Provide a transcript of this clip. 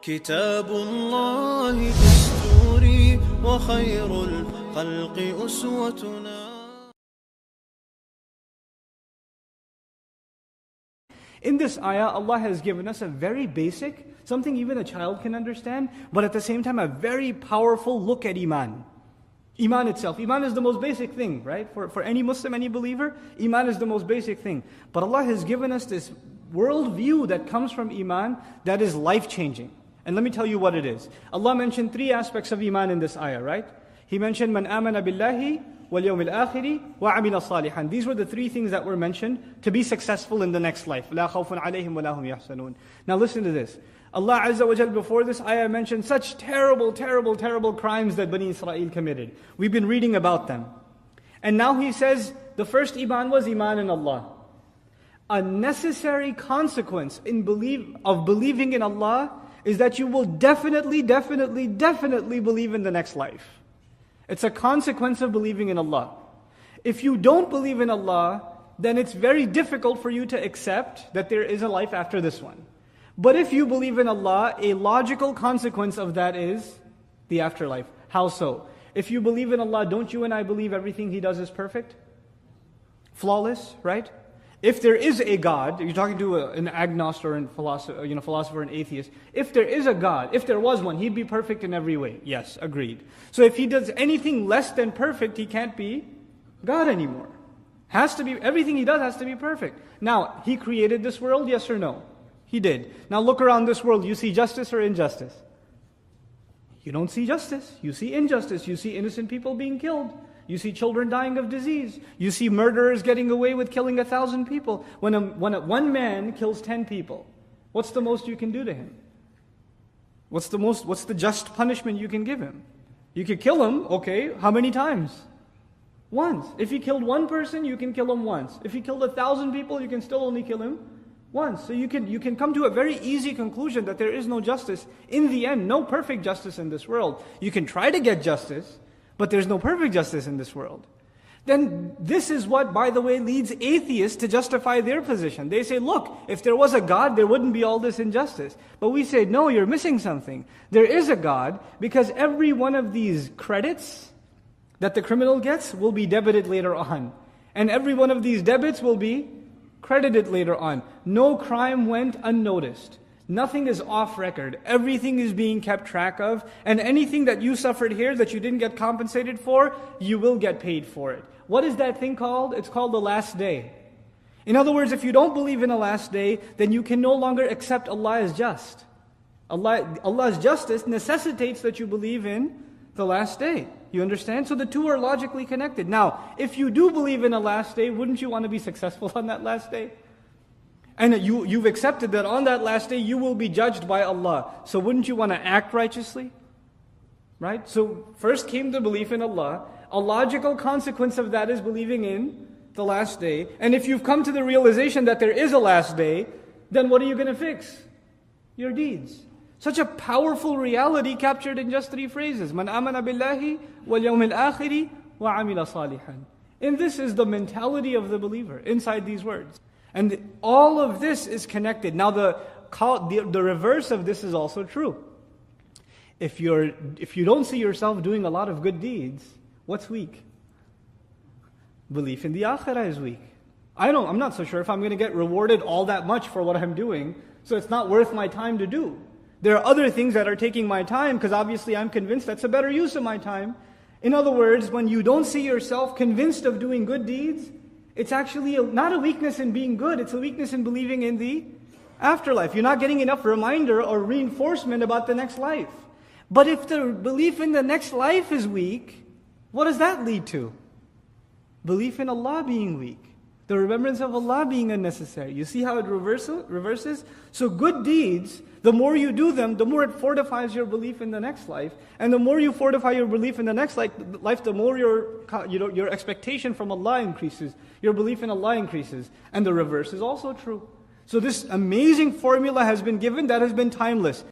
كتاب الله دستوري وخير الخلق أسوتنا. In this ayah, Allah has given us a very basic, something even a child can understand, but at the same time a very powerful look at Iman. Iman itself. Iman is the most basic thing, right? For any Muslim, any believer, Iman is the most basic thing. But Allah has given us this worldview that comes from Iman that is life-changing. And let me tell you what it is. Allah mentioned three aspects of Iman in this ayah, right? He mentioned, Man amana billahi wal yawmil akhiri wa amila salihan. These were the three things that were mentioned to be successful in the next life. La khawfun alayhim wa lahum yahsanun. Now listen to this. Allah Azza wa Jal before this ayah mentioned such terrible, terrible, terrible crimes that Bani Israel committed. We've been reading about them. And now He says, the first Iman was Iman in Allah. A necessary consequence of believing in Allah is that you will definitely believe in the next life. It's a consequence of believing in Allah. If you don't believe in Allah, then it's very difficult for you to accept that there is a life after this one. But if you believe in Allah, a logical consequence of that is the afterlife. How so? If you believe in Allah, don't you and I believe everything He does is perfect? Flawless, right? If there is a God, you're talking to an agnostic or a philosopher and atheist. If there is a God, if there was one, He'd be perfect in every way. Yes, agreed. So if He does anything less than perfect, He can't be God anymore. Everything He does has to be perfect. Now, He created this world, yes or no? He did. Now look around this world, you see justice or injustice? You don't see justice. You see injustice. You see innocent people being killed. You see children dying of disease. You see murderers getting away with killing 1,000 people. When one man kills 10 people, what's the most you can do to him? What's the just punishment you can give him? You could kill him, okay, how many times? Once. If he killed one person, you can kill him once. If he killed 1,000 people, you can still only kill him once. So you can come to a very easy conclusion that there is no justice. In the end, no perfect justice in this world. You can try to get justice, but there's no perfect justice in this world. Then this is what, by the way, leads atheists to justify their position. They say, look, if there was a God, there wouldn't be all this injustice. But we say, no, you're missing something. There is a God, because every one of these credits that the criminal gets will be debited later on. And every one of these debits will be credited later on. No crime went unnoticed. Nothing is off record. Everything is being kept track of. And anything that you suffered here that you didn't get compensated for, you will get paid for it. What is that thing called? It's called the last day. In other words, if you don't believe in a last day, then you can no longer accept Allah as just. Allah's justice necessitates that you believe in the last day. You understand? So the two are logically connected. Now, if you do believe in a last day, wouldn't you want to be successful on that last day? And you've accepted that on that last day you will be judged by Allah. So wouldn't you want to act righteously? Right? So first came the belief in Allah. A logical consequence of that is believing in the last day. And if you've come to the realization that there is a last day, then what are you going to fix? Your deeds. Such a powerful reality captured in just three phrases. Man amana billahi wal yawmil akhiri wa amila salihan. And this is the mentality of the believer inside these words. And all of this is connected. Now the reverse of this is also true. If you don't see yourself doing a lot of good deeds, what's weak? Belief in the akhirah is weak. I'm not so sure if I'm going to get rewarded all that much for what I'm doing, so it's not worth my time to do. There are other things that are taking my time, because obviously I'm convinced that's a better use of my time. In other words, when you don't see yourself convinced of doing good deeds, it's actually not a weakness in being good, it's a weakness in believing in the afterlife. You're not getting enough reminder or reinforcement about the next life. But if the belief in the next life is weak, what does that lead to? Belief in Allah being weak. The remembrance of Allah being unnecessary. You see how it reverses? So good deeds, the more you do them, the more it fortifies your belief in the next life. And the more you fortify your belief in the next life, the more your expectation from Allah increases. Your belief in Allah increases. And the reverse is also true. So this amazing formula has been given that has been timeless.